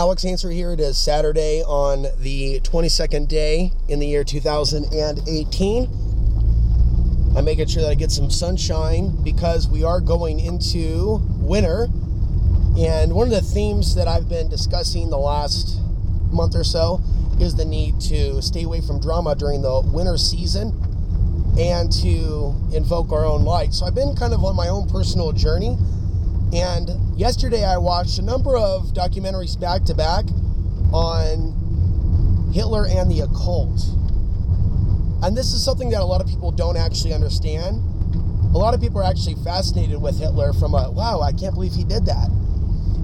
Alex Answer here. It is Saturday on the 22nd day in the year 2018. I'm making sure that I get some sunshine because we are going into winter. And one of the themes that I've been discussing the last month or so is the need to stay away from drama during the winter season and to invoke our own light. So I've been kind of on my own personal journey. And yesterday I watched a number of documentaries back to back on Hitler and the occult. And this is something that a lot of people don't actually understand. A lot of people are actually fascinated with Hitler from a, wow, I can't believe he did that.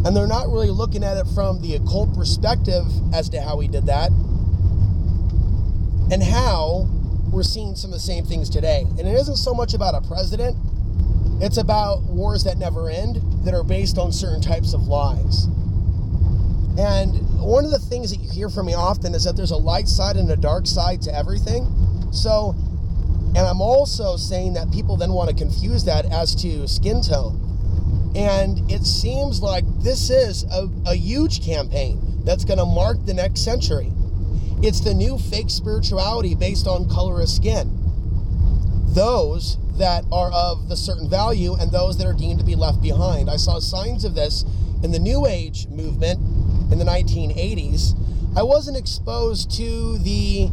And they're not really looking at it from the occult perspective as to how he did that and how we're seeing some of the same things today. And it isn't so much about a president. It's about wars that never end that are based on certain types of lies. And one of the things that you hear from me often is that there's a light side and a dark side to everything. So, and I'm also saying that people then want to confuse that as to skin tone. And it seems like this is a huge campaign that's going to mark the next century. It's the new fake spirituality based on color of skin. Those that are of the certain value and those that are deemed to be left behind. I saw signs of this in the New Age movement in the 1980s. I wasn't exposed to the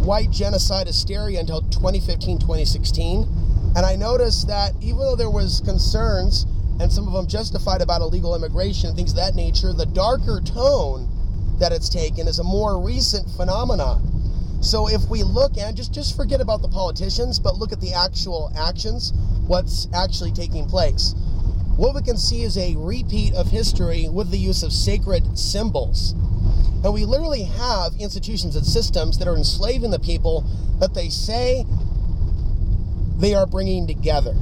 white genocide hysteria until 2015, 2016. And I noticed that even though there was concerns, and some of them justified about illegal immigration and things of that nature, the darker tone that it's taken is a more recent phenomenon. So if we look and just forget about the politicians, but look at the actual actions, what's actually taking place. What we can see is a repeat of history with the use of sacred symbols. And we literally have institutions and systems that are enslaving the people that they say they are bringing together,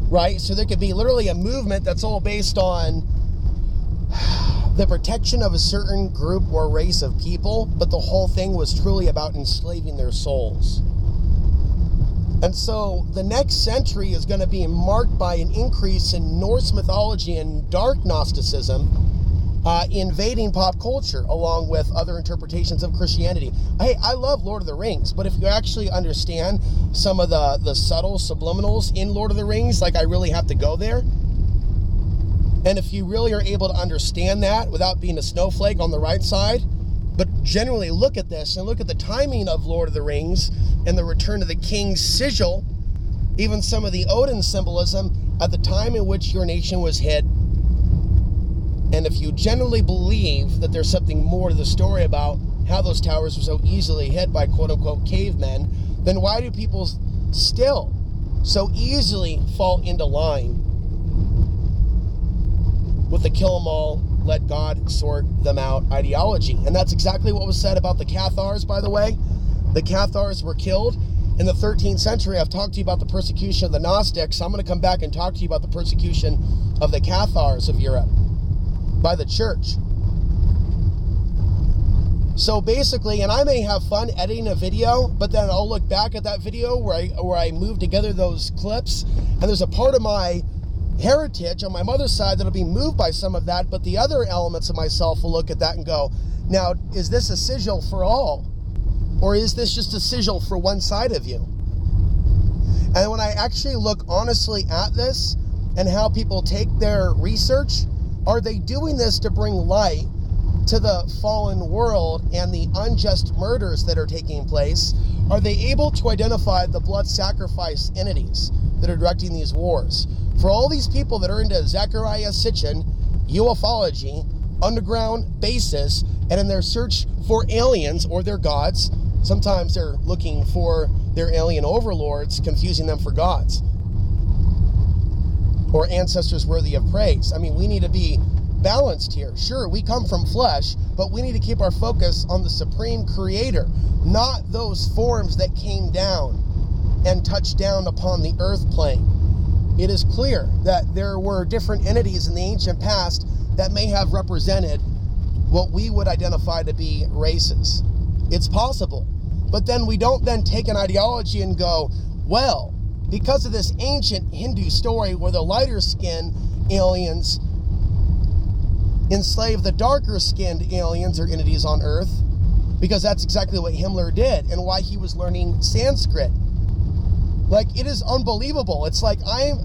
right? So there could be literally a movement that's all based on the protection of a certain group or race of people, but the whole thing was truly about enslaving their souls. And so the next century is going to be marked by an increase in Norse mythology and dark Gnosticism invading pop culture, along with other interpretations of Christianity. Hey, I love Lord of the Rings, but if you actually understand some of the subtle subliminals in Lord of the Rings, like I really have to go there. And if you really are able to understand that without being a snowflake on the right side, but generally look at this and look at the timing of Lord of the Rings and the return of the king's sigil, even some of the Odin symbolism at the time in which your nation was hit. And if you generally believe that there's something more to the story about how those towers were so easily hit by quote-unquote cavemen, then why do people still so easily fall into line with the kill them all, let God sort them out ideology? And that's exactly what was said about the Cathars, by the way. The Cathars were killed in the 13th century. I've talked to you about the persecution of the Gnostics. I'm going to come back and talk to you about the persecution of the Cathars of Europe by the church. So basically, and I may have fun editing a video, but then I'll look back at that video where I move together those clips, and there's a part of my heritage on my mother's side that'll be moved by some of that, but the other elements of myself will look at that and go, now, is this a sigil for all? Or is this just a sigil for one side of you? And when I actually look honestly at this and how people take their research, are they doing this to bring light to the fallen world and the unjust murders that are taking place? Are they able to identify the blood sacrifice entities that are directing these wars? For all these people that are into Zecharia Sitchin, ufology, underground bases, and in their search for aliens or their gods, sometimes they're looking for their alien overlords, confusing them for gods or ancestors worthy of praise. I mean, we need to be balanced here. Sure, we come from flesh, but we need to keep our focus on the supreme creator, not those forms that came down and touched down upon the earth plane. It is clear that there were different entities in the ancient past that may have represented what we would identify to be races. It's possible. But then we don't then take an ideology and go, well, because of this ancient Hindu story where the lighter skin aliens enslave the darker-skinned aliens or entities on Earth, because that's exactly what Himmler did and why he was learning Sanskrit. Like, it is unbelievable. It's like I'm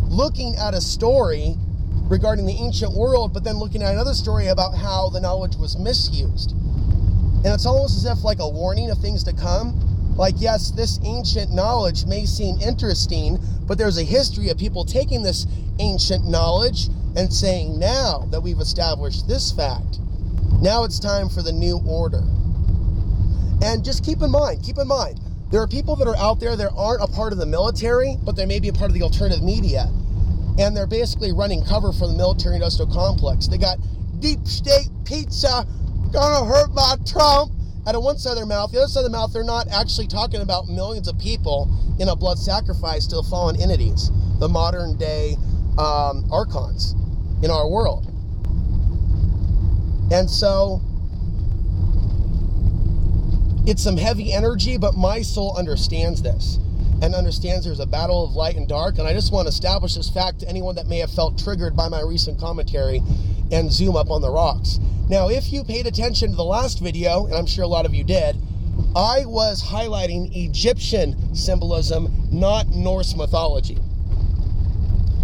looking at a story regarding the ancient world, but then looking at another story about how the knowledge was misused. And it's almost as if like a warning of things to come. Like, yes, this ancient knowledge may seem interesting, but there's a history of people taking this ancient knowledge and saying, now that we've established this fact, now it's time for the new order. And just keep in mind, there are people that are out there that aren't a part of the military, but they may be a part of the alternative media. And they're basically running cover for the military-industrial complex. They got deep state pizza, gonna hurt my Trump, out of one side of their mouth. The other side of the mouth, they're not actually talking about millions of people in a blood sacrifice to the fallen entities, the modern day archons in our world. And so it's some heavy energy, but my soul understands this and understands there's a battle of light and dark. And I just want to establish this fact to anyone that may have felt triggered by my recent commentary and zoom up on the rocks. Now, if you paid attention to the last video, and I'm sure a lot of you did, I was highlighting Egyptian symbolism, not Norse mythology.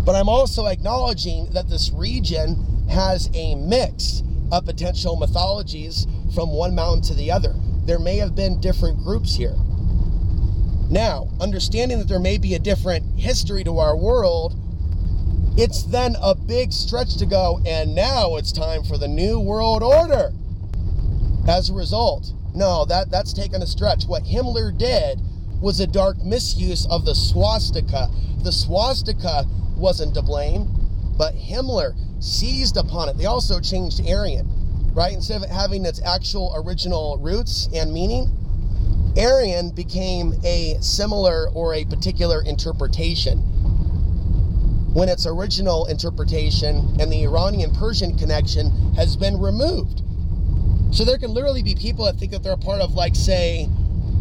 But I'm also acknowledging that this region has a mix of potential mythologies from one mountain to the other. There may have been different groups here. Now, understanding that there may be a different history to our world, it's then a big stretch to go, and now it's time for the New World Order. As a result, no, that's taken a stretch. What Himmler did was a dark misuse of the swastika. The swastika wasn't to blame, but Himmler seized upon it. They also changed Aryan, right? Instead of it having its actual original roots and meaning, Aryan became a similar or a particular interpretation, when its original interpretation and the Iranian-Persian connection has been removed. So there can literally be people that think that they're a part of, like, say,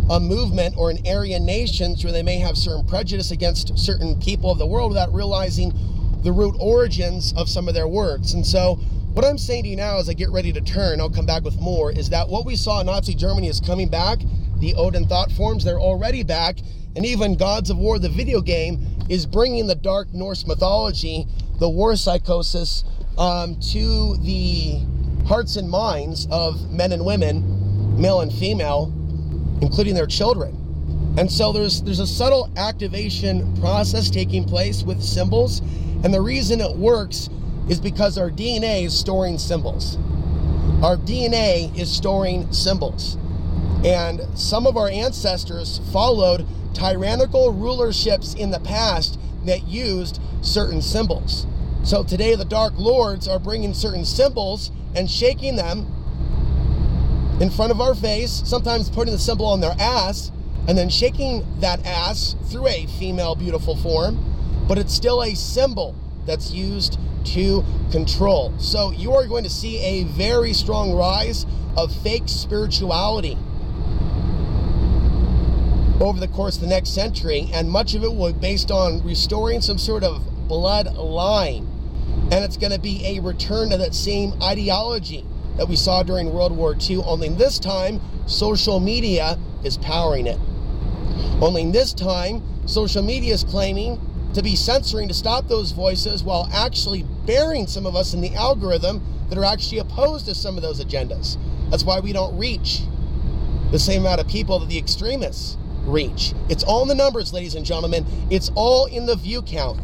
a movement or an Aryan nations where they may have certain prejudice against certain people of the world without realizing the root origins of some of their words. And so what I'm saying to you now as I get ready to turn, I'll come back with more, is that what we saw in Nazi Germany is coming back. The Odin thought forms, they're already back. And even Gods of War, the video game, is bringing the dark Norse mythology, the war psychosis, to the hearts and minds of men and women, male and female, including their children. And so there's a subtle activation process taking place with symbols. And the reason it works is because our DNA is storing symbols. Our DNA is storing symbols. And some of our ancestors followed tyrannical rulerships in the past that used certain symbols. So today the Dark Lords are bringing certain symbols and shaking them in front of our face, sometimes putting the symbol on their ass, and then shaking that ass through a female beautiful form, but it's still a symbol that's used to control. So you are going to see a very strong rise of fake spirituality over the course of the next century, and much of it will be based on restoring some sort of bloodline. And it's going to be a return to that same ideology that we saw during World War II, only this time social media is powering it. Only this time social media is claiming to be censoring to stop those voices, while actually burying some of us in the algorithm that are actually opposed to some of those agendas. That's why we don't reach the same amount of people that the extremists reach. It's all in the numbers, ladies and gentlemen. It's all in the view count.